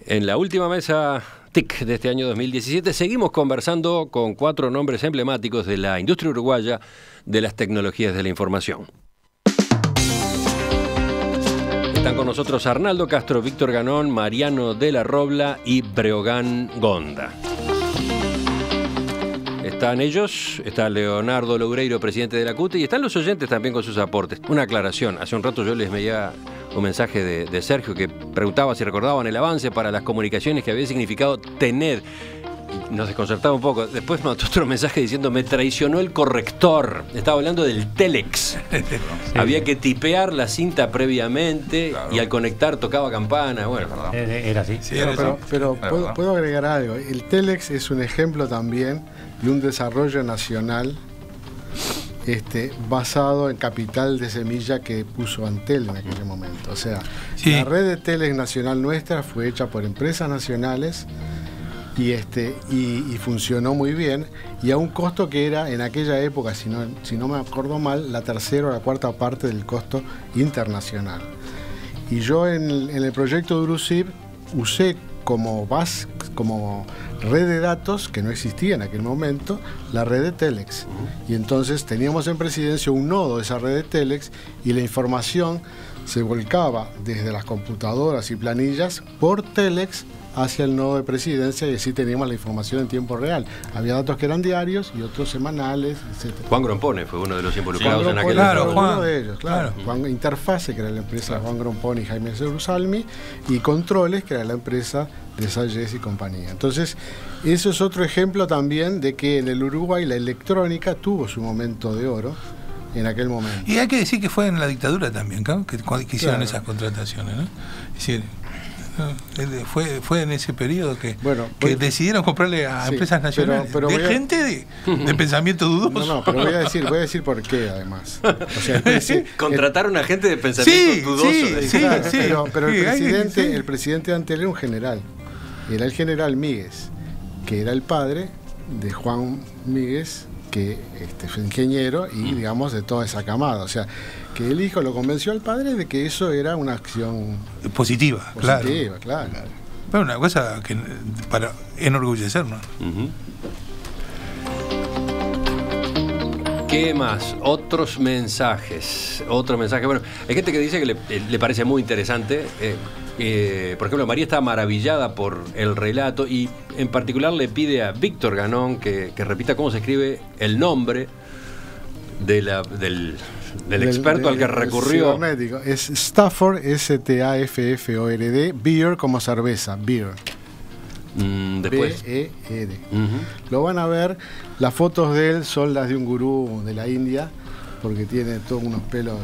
En la última mesa TIC de este año 2017 seguimos conversando con 4 nombres emblemáticos de la industria uruguaya de las tecnologías de la información. Están con nosotros Arnaldo Castro, Víctor Ganón, Mariano de la Robla y Breogán Gonda. Están ellos, está Leonardo Loureiro, presidente de la CUTE, y están los oyentes también con sus aportes. Una aclaración, hace un rato yo les veía un mensaje de Sergio que preguntaba si recordaban el avance para las comunicaciones que había significado TENED. Y nos desconcertaba un poco. Después me mandó otro mensaje diciendo: me traicionó el corrector. Estaba hablando del Telex. Sí. Había que tipear la cinta previamente, claro, y al conectar tocaba campana. Bueno, era así. Sí, pero ¿puedo agregar algo? El Telex es un ejemplo también de un desarrollo nacional basado en capital de semilla que puso Antel en aquel momento. O sea, sí, la red de Telex nacional nuestra fue hecha por empresas nacionales y funcionó muy bien, y a un costo que era en aquella época, si no me acuerdo mal, la tercera o la cuarta parte del costo internacional. Y yo en el proyecto de Urusib usé como red de datos, que no existía en aquel momento, la red de Telex. Y entonces teníamos en Presidencia un nodo de esa red de Telex, y la información se volcaba desde las computadoras y planillas por Telex hacia el nodo de Presidencia, y así teníamos la información en tiempo real. Había datos que eran diarios y otros semanales, etc. Juan Grompone fue uno de los involucrados en aquel momento. Claro, uno de ellos, claro. Juan Interfase, que era la empresa de Juan Grompone y Jaime Cerusalmi, y Controles, que era la empresa de Salles y compañía. Entonces, eso es otro ejemplo también de que en el Uruguay la electrónica tuvo su momento de oro en aquel momento. Y hay que decir que fue en la dictadura también, ¿no? que hicieron esas contrataciones, ¿no? Es decir, fue en ese periodo que decidieron comprarle a empresas nacionales, pero gente de pensamiento dudoso. No, pero voy a decir por qué, además. O sea, contrataron a gente de pensamiento dudoso. Pero el presidente de Antel era un general. Era el general Míguez, que era el padre de Juan Míguez, que fue ingeniero y, digamos, de toda esa camada. O sea, que el hijo lo convenció al padre de que eso era una acción positiva, claro. Pero una cosa que para enorgullecernos. ¿Qué más? Otros mensajes. Bueno, hay gente que dice que le parece muy interesante. Por ejemplo, María está maravillada por el relato, y en particular le pide a Víctor Ganón que repita cómo se escribe el nombre del experto al que recurrió. Cibernético. Es Stafford, S-T-A-F-F-O-R-D, Beer como cerveza, Beer. Después. B-E-R. Lo van a ver. Las fotos de él son las de un gurú de la India, porque tiene todos unos pelos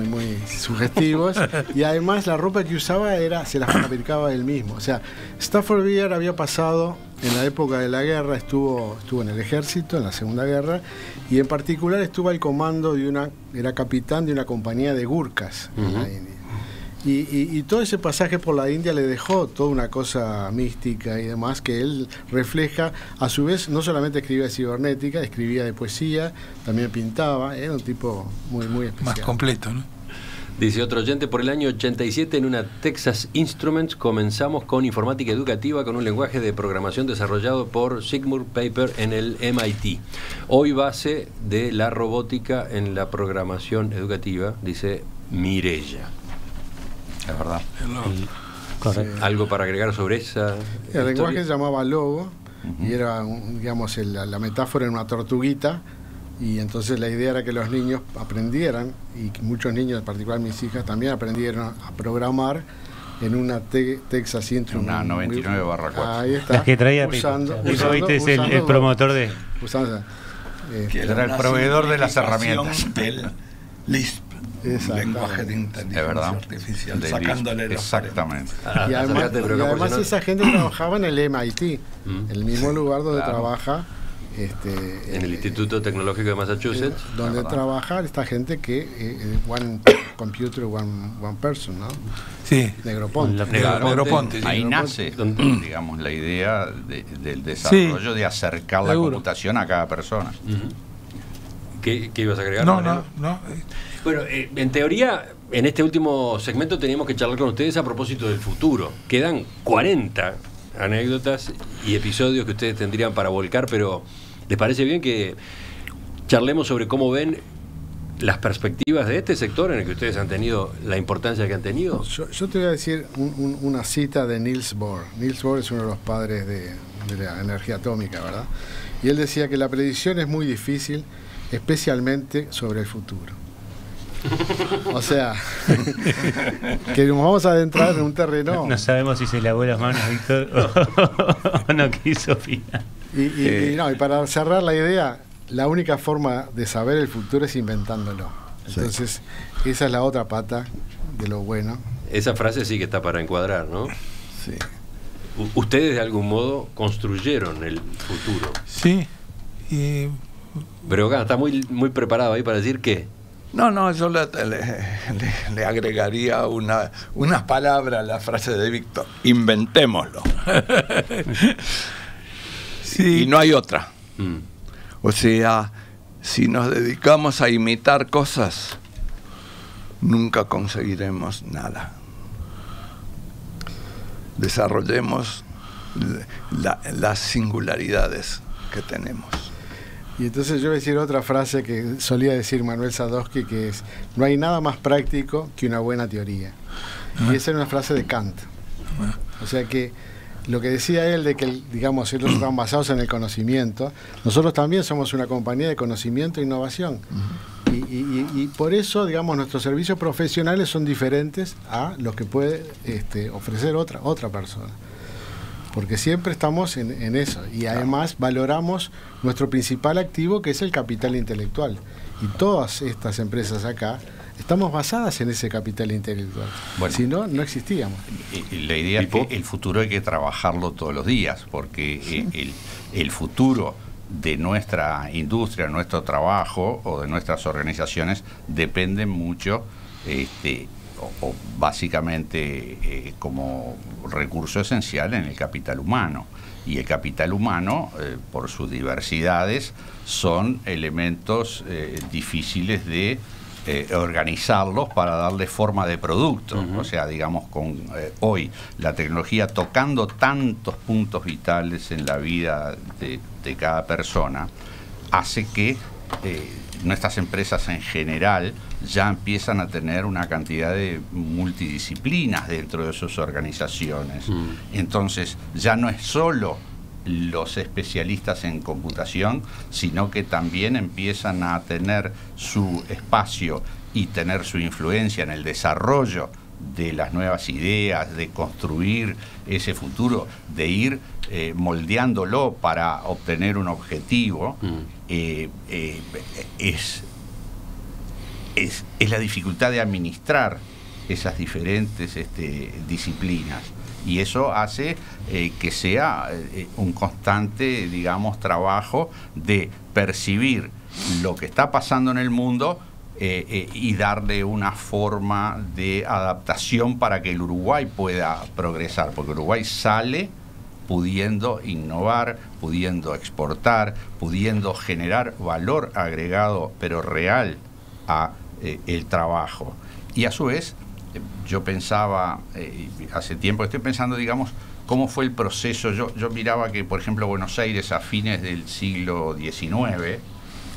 muy sugestivos, y además la ropa que usaba se la fabricaba él mismo. O sea, Stafford Beer había pasado en la época de la guerra, estuvo en el ejército en la Segunda Guerra, y en particular estuvo al comando era capitán de una compañía de gurkas en la India. Y todo ese pasaje por la India le dejó toda una cosa mística y demás, que él refleja. A su vez, no solamente escribía de cibernética, escribía de poesía, también pintaba. Era un tipo muy especial. Más completo, ¿no? Dice otro oyente: por el año 87 en una Texas Instruments comenzamos con informática educativa con un lenguaje de programación desarrollado por Sigmund Paper en el MIT. Hoy base de la robótica en la programación educativa, dice Mireya. Es verdad. Correcto. ¿Algo para agregar sobre esa el lenguaje se llamaba Logo, y era, digamos, la metáfora en una tortuguita, y entonces la idea era que los niños aprendieran, y que muchos niños, en particular mis hijas, también aprendieron a programar en una Texas Instruments. Una 99/4. Ahí está. Las que traía usando, es el promotor de... que era el proveedor de las herramientas. Del Lisp. Lenguaje de inteligencia artificial, sacándole los exactamente. Y además esa gente trabajaba en el MIT, el mismo lugar donde trabaja en el Instituto Tecnológico de Massachusetts, donde trabaja esta gente que one computer, one person, ¿no? Sí. Negroponte. Negroponte. Ahí nace, digamos, la idea del desarrollo de acercar la computación a cada persona. ¿Qué ibas a agregar? No. Bueno, en teoría, en este último segmento teníamos que charlar con ustedes a propósito del futuro. Quedan 40 anécdotas y episodios que ustedes tendrían para volcar, pero ¿les parece bien que charlemos sobre cómo ven las perspectivas de este sector en el que ustedes han tenido la importancia que han tenido? Yo te voy a decir una cita de Niels Bohr. Niels Bohr es uno de los padres de la energía atómica, ¿verdad? Y él decía que la predicción es muy difícil, especialmente sobre el futuro. O sea, que nos vamos a adentrar en un terreno... No sabemos si se lavó las manos, Víctor, o no quiso opinar. Y para cerrar la idea, la única forma de saber el futuro es inventándolo. Entonces, esa es la otra pata de lo bueno. Esa frase sí que está para encuadrar, ¿no? Sí. Ustedes de algún modo construyeron el futuro. Sí. Pero acá está muy preparado ahí para decir qué. No, yo le agregaría unas palabras a la frase de Víctor. Inventémoslo. Sí. Y no hay otra. O sea, si nos dedicamos a imitar cosas, nunca conseguiremos nada. Desarrollemos las singularidades que tenemos. Y entonces yo voy a decir otra frase que solía decir Manuel Sadowski, que es: no hay nada más práctico que una buena teoría. Y esa era una frase de Kant. O sea que lo que decía él de que, digamos, ellos están basados en el conocimiento, nosotros también somos una compañía de conocimiento e innovación. Y por eso, digamos, nuestros servicios profesionales son diferentes a los que puede ofrecer otra persona. Porque siempre estamos en eso. Y además valoramos nuestro principal activo, que es el capital intelectual. Y todas estas empresas acá estamos basadas en ese capital intelectual. Bueno, si no, no existíamos. Y la idea es que el futuro hay que trabajarlo todos los días, porque el futuro de nuestra industria, nuestro trabajo o de nuestras organizaciones depende mucho o básicamente como recurso esencial en el capital humano. Y el capital humano, por sus diversidades, son elementos difíciles de organizarlos para darle forma de producto. O sea, digamos, con hoy la tecnología tocando tantos puntos vitales en la vida de cada persona, hace que nuestras empresas en general ya empiezan a tener una cantidad de multidisciplinas dentro de sus organizaciones. Entonces ya no es solo los especialistas en computación, sino que también empiezan a tener su espacio y tener su influencia en el desarrollo de las nuevas ideas, de construir ese futuro, de ir moldeándolo para obtener un objetivo. Es la dificultad de administrar esas diferentes disciplinas, y eso hace que sea un constante, digamos, trabajo de percibir lo que está pasando en el mundo y darle una forma de adaptación para que el Uruguay pueda progresar, porque Uruguay sale pudiendo innovar, pudiendo exportar, pudiendo generar valor agregado, pero real, a el trabajo. Y a su vez, yo pensaba, hace tiempo estoy pensando, digamos, cómo fue el proceso. Yo miraba que, por ejemplo, Buenos Aires a fines del siglo XIX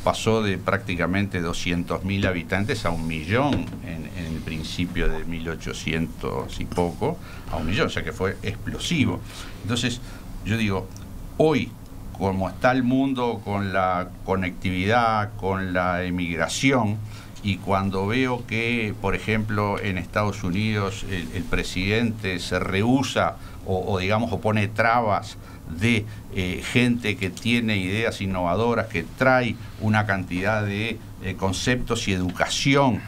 pasó de prácticamente 200.000 habitantes a 1 millón en el principio de 1800 y poco, a 1 millón, o sea que fue explosivo. Entonces, yo digo, hoy, como está el mundo con la conectividad, con la emigración, y cuando veo que, por ejemplo, en Estados Unidos el presidente se rehúsa o digamos, o pone trabas de gente que tiene ideas innovadoras, que trae una cantidad de conceptos y educación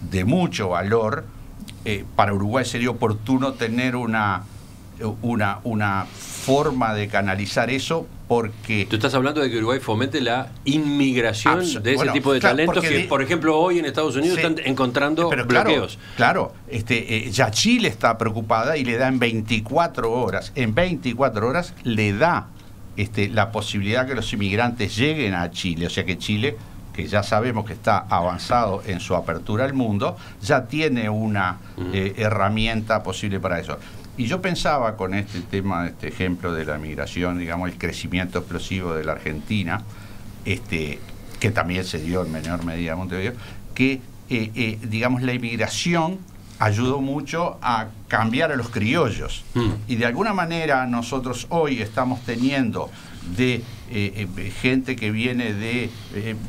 de mucho valor, para Uruguay sería oportuno tener una forma de canalizar eso, porque... Tú estás hablando de que Uruguay fomente la inmigración de ese tipo de talentos que, por ejemplo, hoy en Estados Unidos están encontrando bloqueos. Claro, ya Chile está preocupada y le da en 24 horas le da la posibilidad que los inmigrantes lleguen a Chile, o sea que Chile, que ya sabemos que está avanzado en su apertura al mundo, ya tiene una herramienta posible para eso. Y yo pensaba con este tema, este ejemplo de la migración, digamos, el crecimiento explosivo de la Argentina, que también se dio en menor medida en Montevideo, que, digamos, la inmigración ayudó mucho a cambiar a los criollos. Y de alguna manera nosotros hoy estamos teniendo de gente que viene de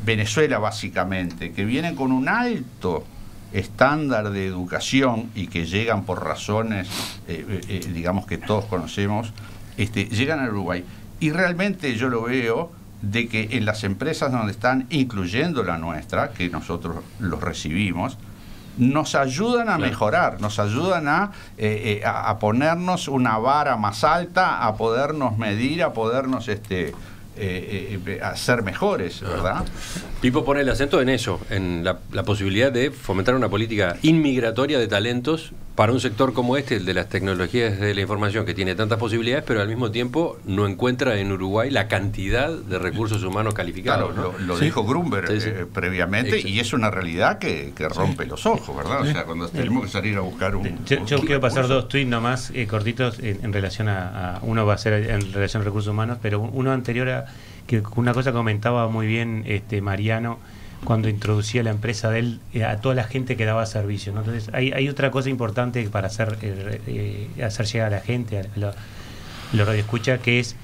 Venezuela, básicamente, que vienen con un alto estándar de educación y que llegan por razones, digamos, que todos conocemos, llegan a Uruguay. Y realmente yo lo veo de que en las empresas donde están, incluyendo la nuestra, que nosotros los recibimos, nos ayudan a mejorar, nos ayudan a ponernos una vara más alta, a podernos medir, a podernos a ser mejores, ¿verdad? Pipo pone el acento en eso, en la posibilidad de fomentar una política inmigratoria de talentos para un sector como el de las tecnologías de la información, que tiene tantas posibilidades, pero al mismo tiempo no encuentra en Uruguay la cantidad de recursos humanos calificados. Claro, ¿no? Lo dijo Grunberg previamente. Exacto. Y es una realidad que rompe los ojos, ¿verdad? O sea, cuando tenemos que salir a buscar Yo quiero pasar dos tweets nomás cortitos en relación a uno va a ser en relación a recursos humanos, pero uno anterior a que una cosa comentaba muy bien Mariano cuando introducía la empresa de él a toda la gente que daba servicio, ¿no? Entonces hay otra cosa importante para hacer llegar a la gente, a los radioescuchas, que es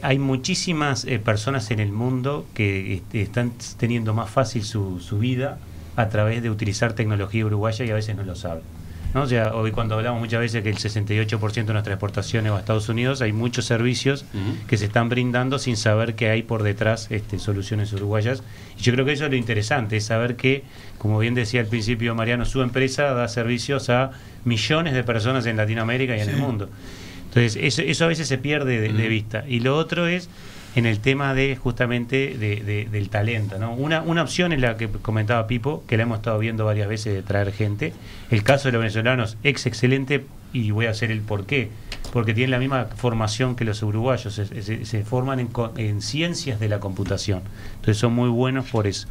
hay muchísimas personas en el mundo que están teniendo más fácil su vida a través de utilizar tecnología uruguaya y a veces no lo saben, ¿no? O sea, hoy cuando hablamos muchas veces que el 68% de nuestras exportaciones va a Estados Unidos, hay muchos servicios que se están brindando sin saber que hay por detrás soluciones uruguayas. Y yo creo que eso es lo interesante, es saber que, como bien decía al principio Mariano, su empresa da servicios a millones de personas en Latinoamérica y en el mundo. Entonces, eso a veces se pierde de vista. Y lo otro es en el tema de justamente del talento, ¿no? Una opción es la que comentaba Pipo, que la hemos estado viendo varias veces, de traer gente. El caso de los venezolanos es excelente, y voy a hacer el porqué, porque tienen la misma formación que los uruguayos, se forman en ciencias de la computación, entonces son muy buenos por eso.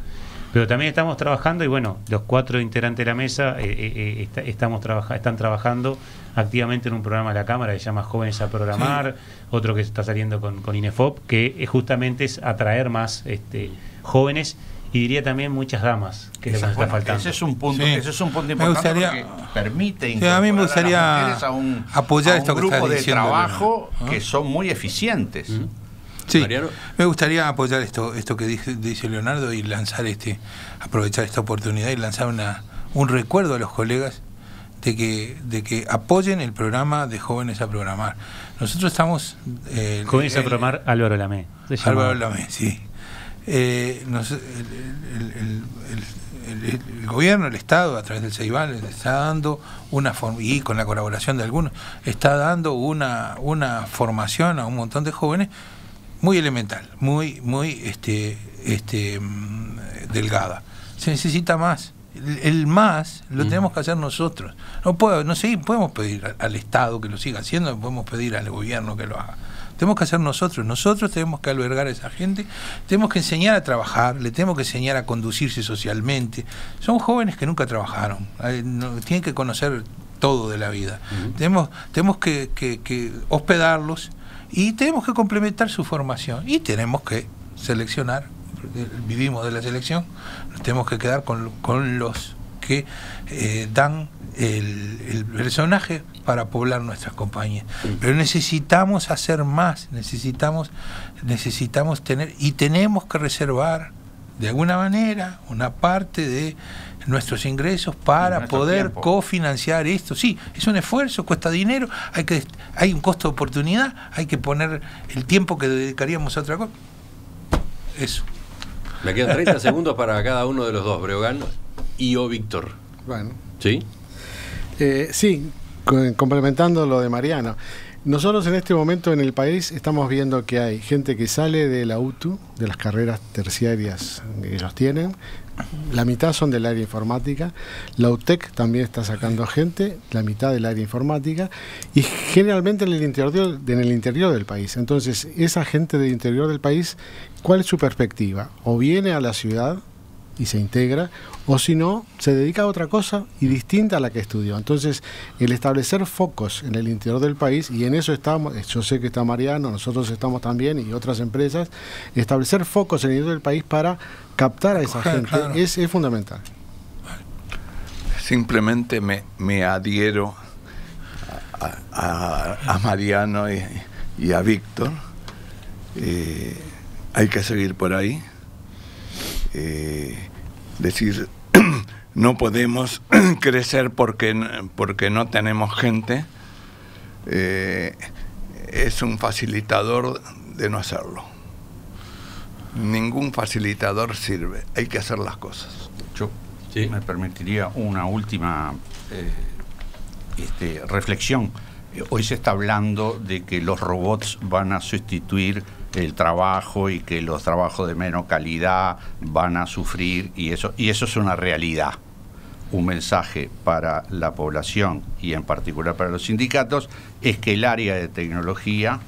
Pero también estamos trabajando, y bueno, los 4 integrantes de la mesa están trabajando activamente en un programa de la Cámara que se llama Jóvenes a Programar, otro que está saliendo con INEFOP, que justamente es atraer más jóvenes, y diría también muchas damas, que les está faltando. Ese es un punto importante, porque permite incorporar a mí me gustaría a las mujeres apoyar a un grupo de trabajo que son muy eficientes. Sí, Mariano. Me gustaría apoyar esto que dice Leonardo, y lanzar aprovechar esta oportunidad y lanzar un recuerdo a los colegas de que apoyen el programa de Jóvenes a Programar. Nosotros estamos Jóvenes a Programar, Álvaro Lamé. Álvaro Lamé, sí. El gobierno, el Estado, a través del CEIBAL, está dando una forma, y con la colaboración de algunos, está dando una formación a un montón de jóvenes muy elemental, muy delgada. Se necesita más. El más lo tenemos que hacer nosotros. No podemos pedir al Estado que lo siga haciendo, no podemos pedir al gobierno que lo haga. Tenemos que hacer nosotros. Nosotros tenemos que albergar a esa gente, tenemos que enseñar a trabajar, le tenemos que enseñar a conducirse socialmente. Son jóvenes que nunca trabajaron, tienen que conocer todo de la vida. Tenemos que hospedarlos, y tenemos que complementar su formación, y tenemos que seleccionar, porque vivimos de la selección, nos tenemos que quedar con los que dan el personaje para poblar nuestras compañías. Pero necesitamos hacer más, necesitamos tener, y tenemos que reservar de alguna manera una parte de nuestros ingresos para poder cofinanciar esto. Sí, es un esfuerzo, cuesta dinero, hay un costo de oportunidad, hay que poner el tiempo que dedicaríamos a otra cosa. Eso. Me quedan 30 segundos para cada uno de los dos, Breogán y o Víctor. Bueno. ¿Sí? Sí, complementando lo de Mariano. Nosotros en este momento en el país estamos viendo que hay gente que sale de la UTU, de las carreras terciarias que ellos tienen. La mitad son del área informática. La UTEC también está sacando gente, la mitad del área informática, y generalmente en el interior del país. Entonces, esa gente del interior del país, ¿cuál es su perspectiva? O viene a la ciudad y se integra, o si no, se dedica a otra cosa y distinta a la que estudió. Entonces, el establecer focos en el interior del país, y en eso estamos, yo sé que está Mariano, nosotros estamos también, y otras empresas, establecer focos en el interior del país para captar a esa gente, claro, es fundamental. Simplemente me adhiero a Mariano y a Víctor. Hay que seguir por ahí. Decir, no podemos crecer porque no tenemos gente, es un facilitador de no hacerlo. Ningún facilitador sirve, hay que hacer las cosas. Yo me permitiría una última reflexión. Hoy se está hablando de que los robots van a sustituir el trabajo y que los trabajos de menos calidad van a sufrir, y eso es una realidad. Un mensaje para la población y en particular para los sindicatos es que el área de tecnología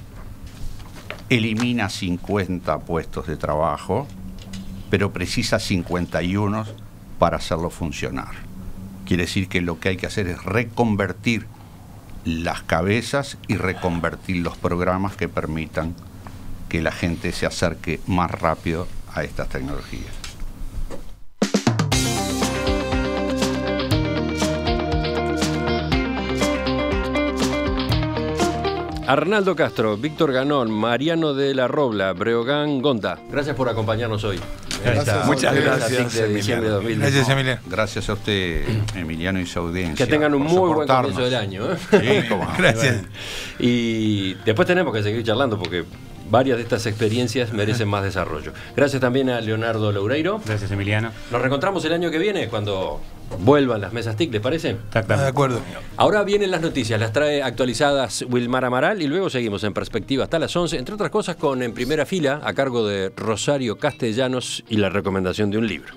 elimina 50 puestos de trabajo, pero precisa 51 para hacerlo funcionar. Quiere decir que lo que hay que hacer es reconvertir las cabezas y reconvertir los programas que permitan que la gente se acerque más rápido a estas tecnologías. Arnaldo Castro, Víctor Ganón, Mariano de la Robla, Breogán Gonta, gracias por acompañarnos hoy. Gracias. Muchas gracias, Emiliano. Gracias, Emiliano. Gracias a usted, Emiliano, y su audiencia. Que tengan un muy buen comienzo del año. Sí, cómo no. Gracias. Y después tenemos que seguir charlando porque varias de estas experiencias merecen más desarrollo. Gracias también a Leonardo Loureiro. Gracias, Emiliano. Nos reencontramos el año que viene cuando vuelvan las mesas TIC, ¿les parece? De acuerdo. Ahora vienen las noticias, las trae actualizadas Wilmar Amaral y luego seguimos en Perspectiva hasta las 11, entre otras cosas con En Primera Fila, a cargo de Rosario Castellanos y la recomendación de un libro.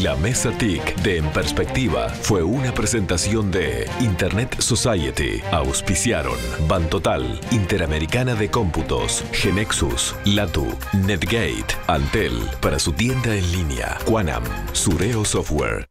La Mesa TIC de En Perspectiva fue una presentación de Internet Society. Auspiciaron Bantotal, Interamericana de Cómputos, Genexus, Latu, Netgate, Antel, para su tienda en línea, Quanam, Sureo Software.